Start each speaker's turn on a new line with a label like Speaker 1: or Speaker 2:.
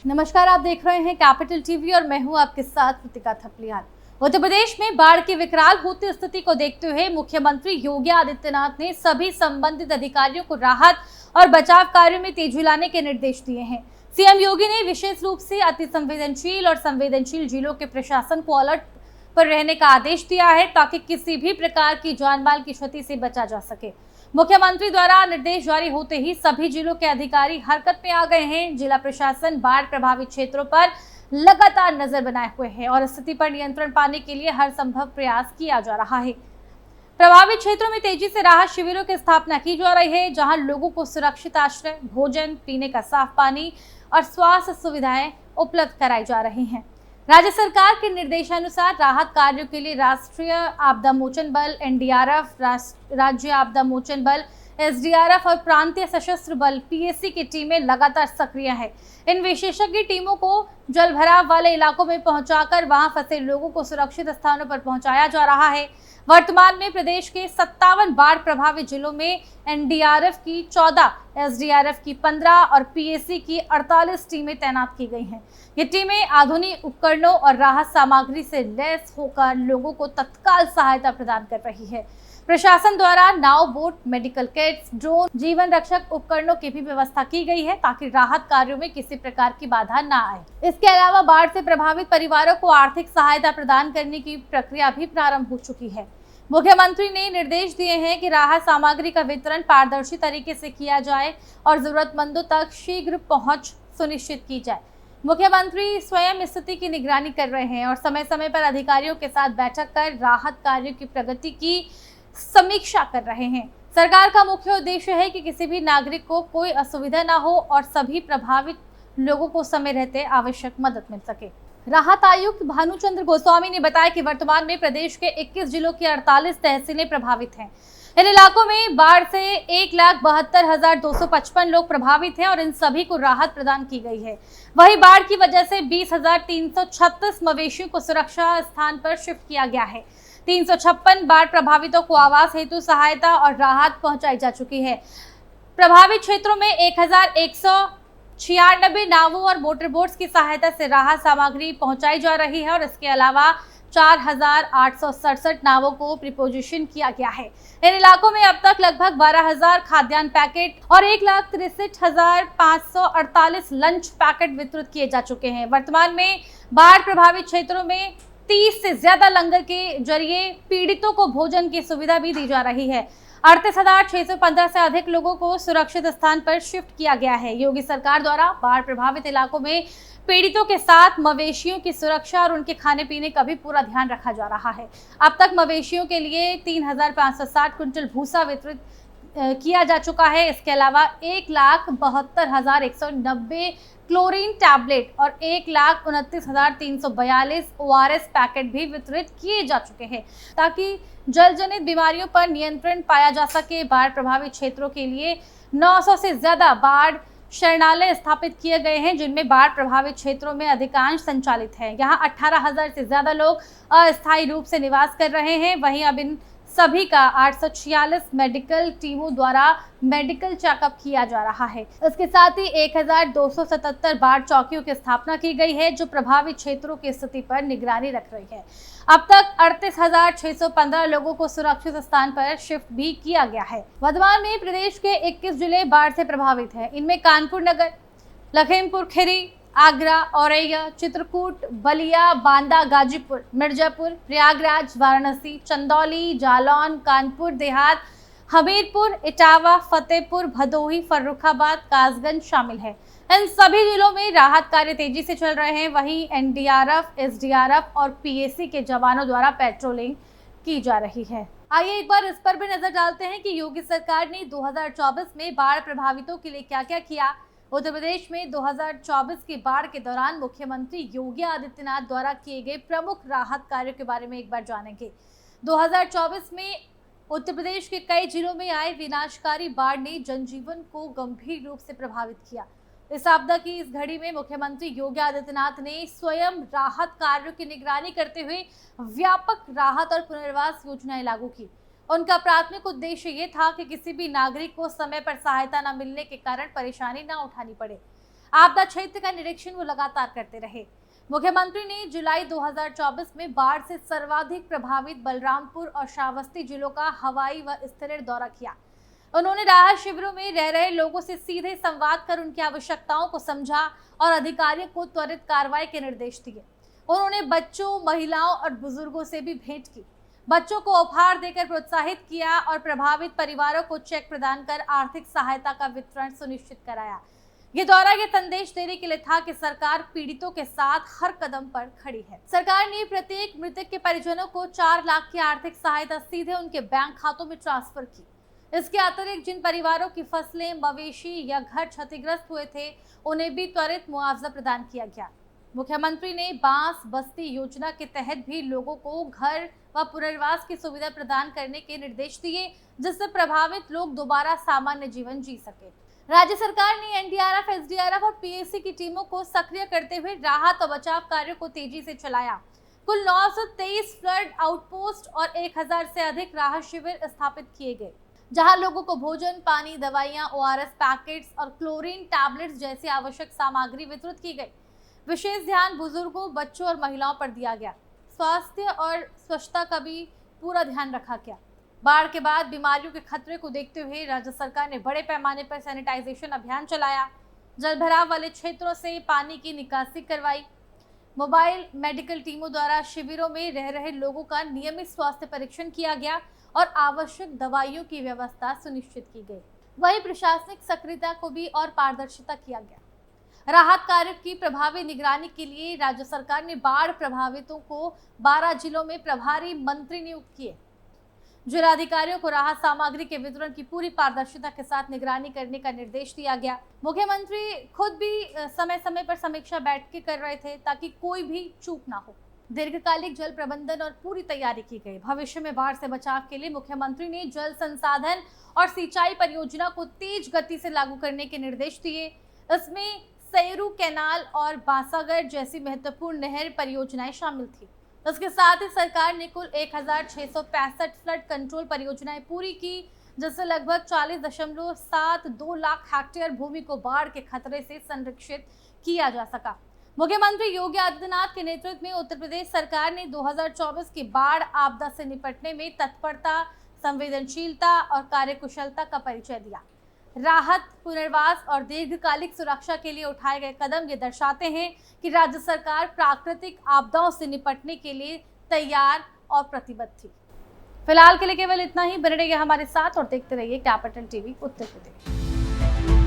Speaker 1: नमस्कार, आप देख रहे हैं कैपिटल टीवी और मैं हूं आपके साथ कृतिका थपलियाल। उत्तर प्रदेश में बाढ़ की विकराल होती स्थिति को देखते हुए मुख्यमंत्री योगी आदित्यनाथ ने सभी संबंधित अधिकारियों को राहत और बचाव कार्यों में तेजी लाने के निर्देश दिए हैं। सीएम योगी ने विशेष रूप से अति संवेदनशील और संवेदनशील जिलों के प्रशासन को अलर्ट पर रहने का आदेश दिया है ताकि किसी भी प्रकार की जानमाल की क्षति से बचा जा सके। मुख्यमंत्री द्वारा निर्देश जारी होते ही सभी जिलों के अधिकारी हरकत में आ गए हैं। जिला प्रशासन बाढ़ प्रभावित क्षेत्रों पर लगातार नजर बनाए हुए है और स्थिति पर नियंत्रण पाने के लिए हर संभव प्रयास किया जा रहा है। प्रभावित क्षेत्रों में तेजी से राहत शिविरों की स्थापना की जा रही है, जहां लोगों को सुरक्षित आश्रय, भोजन, पीने का साफ पानी और स्वास्थ्य सुविधाएं उपलब्ध कराई जा रही हैं। राज्य सरकार के निर्देशानुसार राहत कार्यों के लिए राष्ट्रीय आपदा मोचन बल एनडीआरएफ, राज्य आपदा मोचन बल एसडीआरएफ और प्रांतीय सशस्त्र बल पीएसी की टीमें लगातार सक्रिय हैं। इन विशेषज्ञ टीमों को जलभराव वाले इलाकों में पहुंचाकर वहां फंसे लोगों को सुरक्षित स्थानों पर पहुंचाया जा रहा है। वर्तमान में प्रदेश के 57 बाढ़ प्रभावित जिलों में एनडीआरएफ की 14, एसडीआरएफ की 15 और पीएसी की 48 टीमें तैनात की गई हैं। ये टीमें आधुनिक उपकरणों और राहत सामग्री से लैस होकर लोगों को तत्काल सहायता प्रदान कर रही है। प्रशासन द्वारा नाव, बोट, मेडिकल किट्स, ड्रोन, जीवन रक्षक उपकरणों की भी व्यवस्था की गई है ताकि राहत कार्यों में किसी प्रकार की बाधा न आए। इसके अलावा बाढ़ से प्रभावित परिवारों को आर्थिक सहायता प्रदान करने की प्रक्रिया भी प्रारंभ हो चुकी है। मुख्यमंत्री ने निर्देश दिए हैं कि राहत सामग्री का वितरण पारदर्शी तरीके से किया जाए और जरूरतमंदों तक शीघ्र पहुंच सुनिश्चित की जाए। मुख्यमंत्री स्वयं स्थिति की निगरानी कर रहे हैं और समय समय पर अधिकारियों के साथ बैठक कर राहत कार्यों की प्रगति की समीक्षा कर रहे हैं। सरकार का मुख्य उद्देश्य है कि किसी भी नागरिक को कोई असुविधा न हो और सभी प्रभावित लोगों को समय रहते आवश्यक मदद मिल सके। राहत आयुक्त भानुचंद्र गोस्वामी ने बताया कि वर्तमान में प्रदेश के 21 जिलों की 48 तहसीलें प्रभावित हैं। इन इलाकों में बाढ़ से 1,72,255 लोग प्रभावित हैं और इन सभी को राहत प्रदान की गई है। वहीं बाढ़ की वजह से 20,336 मवेशियों को सुरक्षा स्थान पर शिफ्ट किया गया है। 356 बाढ़ प्रभावितों को आवास हेतु सहायता और राहत पहुंचाई जा चुकी है। प्रभावित क्षेत्रों में 1,196 नावों और मोटर बोट्स की सहायता से राहत सामग्री पहुंचाई जा रही है और इसके अलावा 4,867 नावों को प्रीपोजिशन किया गया है। इन इलाकों में अब तक लगभग 12,000 खाद्यान्न पैकेट और 1,63,548 लंच पैकेट वितरित किए जा चुके हैं। वर्तमान में बाढ़ प्रभावित क्षेत्रों में 30 से ज्यादा लंगर के जरिए पीड़ितों को भोजन की सुविधा भी दी जा रही है। 38,615 से अधिक लोगों को सुरक्षित स्थान पर शिफ्ट किया गया है। योगी सरकार द्वारा बाढ़ प्रभावित इलाकों में पीड़ितों के साथ मवेशियों की सुरक्षा और उनके खाने पीने का भी पूरा ध्यान रखा जा रहा है। अब तक मवेशियों के लिए 3,560 क्विंटल भूसा वितरित किया जा चुका है। इसके अलावा 1,72,190 क्लोरीन टैबलेट और 1,29,342 ORS पैकेट भी वितरित किए जा चुके हैं ताकि जल जनित बीमारियों पर नियंत्रण पाया जा सके। बाढ़ प्रभावित क्षेत्रों के लिए 900 से ज्यादा बाढ़ शरणालय स्थापित किए गए हैं, जिनमें बाढ़ प्रभावित क्षेत्रों में अधिकांश संचालित है। यहाँ 18,000 से ज्यादा लोग अस्थायी रूप से निवास कर रहे हैं। वहीं अब इन सभी का 846 मेडिकल टीमों द्वारा मेडिकल चेकअप किया जा रहा है। इसके साथ ही 1,277 बाढ़ चौकियों की स्थापना की गई है, जो प्रभावित क्षेत्रों की स्थिति पर निगरानी रख रही है। अब तक 38,615 लोगों को सुरक्षित स्थान पर शिफ्ट भी किया गया है। वर्तमान में प्रदेश के 21 जिले बाढ़ से प्रभावित हैं। इनमें कानपुर नगर, लखीमपुर खीरी, आगरा, औरैया, चित्रकूट, बलिया, बांदा, गाजीपुर, मिर्जापुर, प्रयागराज, वाराणसी, चंदौली, जालौन, कानपुर देहात, हमीरपुर, इटावा, फतेहपुर, भदोही, फर्रुखाबाद, कासगंज शामिल है। इन सभी जिलों में राहत कार्य तेजी से चल रहे हैं। वहीं एनडीआरएफ, एसडीआरएफ और पीएसी के जवानों द्वारा पेट्रोलिंग की जा रही है। आइए एक बार इस पर भी नजर डालते हैं कि योगी सरकार ने 2024 में बाढ़ प्रभावितों के लिए क्या क्या किया। उत्तर प्रदेश में 2024 की बाढ़ के दौरान मुख्यमंत्री योगी आदित्यनाथ द्वारा किए गए प्रमुख राहत कार्यों के बारे में एक बार जानेंगे। 2024 में उत्तर प्रदेश के कई जिलों में आए विनाशकारी बाढ़ ने जनजीवन को गंभीर रूप से प्रभावित किया। इस आपदा की इस घड़ी में मुख्यमंत्री योगी आदित्यनाथ ने स्वयं राहत कार्यों की निगरानी करते हुए व्यापक राहत और पुनर्वास योजनाएं लागू की। उनका प्राथमिक उद्देश्य ये था कि किसी भी नागरिक को समय पर सहायता न मिलने के कारण परेशानी न उठानी पड़े। आपदा क्षेत्र का निरीक्षण वो लगातार करते रहे। मुख्यमंत्री ने जुलाई 2024 में बाढ़ से सर्वाधिक प्रभावित बलरामपुर और श्रावस्ती जिलों का हवाई व स्तरीय दौरा किया। उन्होंने राहत शिविरों में रह रहे लोगों से सीधे संवाद कर उनकी आवश्यकताओं को समझा और अधिकारियों को त्वरित कार्रवाई के निर्देश दिए। उन्होंने बच्चों, महिलाओं और बुजुर्गों से भी भेंट की, बच्चों को उपहार देकर प्रोत्साहित किया और प्रभावित परिवारों को चेक प्रदान कर आर्थिक सहायता का वितरण सुनिश्चित कराया। ये दौरा ये संदेश देने के लिए था कि सरकार पीड़ितों के साथ हर कदम पर खड़ी है। सरकार ने प्रत्येक मृतक के परिजनों को 4 लाख की आर्थिक सहायता सीधे उनके बैंक खातों में ट्रांसफर की। इसके अतिरिक्त जिन परिवारों की फसलें, मवेशी या घर क्षतिग्रस्त हुए थे, उन्हें भी त्वरित मुआवजा प्रदान किया गया। मुख्यमंत्री ने बांस बस्ती योजना के तहत भी लोगों को घर व पुनर्वास की सुविधा प्रदान करने के निर्देश दिए, जिससे प्रभावित लोग दोबारा सामान्य जीवन जी सके। राज्य सरकार ने एनडीआरएफ, एसडीआरएफ और पीएसी की टीमों को सक्रिय करते हुए राहत और बचाव कार्यों को तेजी से चलाया। कुल 923 फ्लड आउटपोस्ट और 1000 से अधिक राहत शिविर स्थापित किए गए, जहां लोगों को भोजन, पानी, दवाइयां, ओआरएस पैकेट्स और क्लोरीन टैबलेट्स जैसी आवश्यक सामग्री वितरित की गई। विशेष ध्यान बुजुर्गों, बच्चों और महिलाओं पर दिया गया। स्वास्थ्य और स्वच्छता का भी पूरा ध्यान रखा गया। बाढ़ के बाद बीमारियों के खतरे को देखते हुए राज्य सरकार ने बड़े पैमाने पर सैनिटाइजेशन अभियान चलाया। जलभराव वाले क्षेत्रों से पानी की निकासी करवाई। मोबाइल मेडिकल टीमों द्वारा शिविरों में रह रहे लोगों का नियमित स्वास्थ्य परीक्षण किया गया और आवश्यक दवाइयों की व्यवस्था सुनिश्चित की गई। वहीं प्रशासनिक सक्रियता को भी और पारदर्शिता किया गया। राहत कार्य की प्रभावी निगरानी के लिए राज्य सरकार ने बाढ़ प्रभावितों को 12 जिलों में प्रभारी मंत्री नियुक्त किए। जिलाधिकारियों को राहत सामग्री के वितरण की पूरी पारदर्शिता के साथ निगरानी करने का निर्देश दिया गया। मुख्यमंत्री खुद भी समय समय पर समीक्षा बैठकें कर रहे थे ताकि कोई भी चूक ना हो। दीर्घकालिक जल प्रबंधन और पूरी तैयारी की गई। भविष्य में बाढ़ से बचाव के लिए मुख्यमंत्री ने जल संसाधन और सिंचाई परियोजना को तेज गति से लागू करने के निर्देश दिए। इसमें सैरू कैनाल और बांसागर जैसी महत्वपूर्ण नहर परियोजनाएं शामिल थी। इसके साथ ही सरकार ने कुल 1665 फ्लड कंट्रोल परियोजनाएं पूरी की, जिससे लगभग 40.72 लाख हेक्टेयर भूमि को बाढ़ के खतरे से संरक्षित किया जा सका। मुख्यमंत्री योगी आदित्यनाथ के नेतृत्व में उत्तर प्रदेश सरकार ने 2024 की बाढ़ आपदा से निपटने में तत्परता, संवेदनशीलता और कार्यकुशलता का परिचय दिया। राहत, पुनर्वास और दीर्घकालिक सुरक्षा के लिए उठाए गए कदम ये दर्शाते हैं कि राज्य सरकार प्राकृतिक आपदाओं से निपटने के लिए तैयार और प्रतिबद्ध थी। फिलहाल के लिए केवल इतना ही। बने रहिए हमारे साथ और देखते रहिए कैपिटल टीवी उत्तर प्रदेश।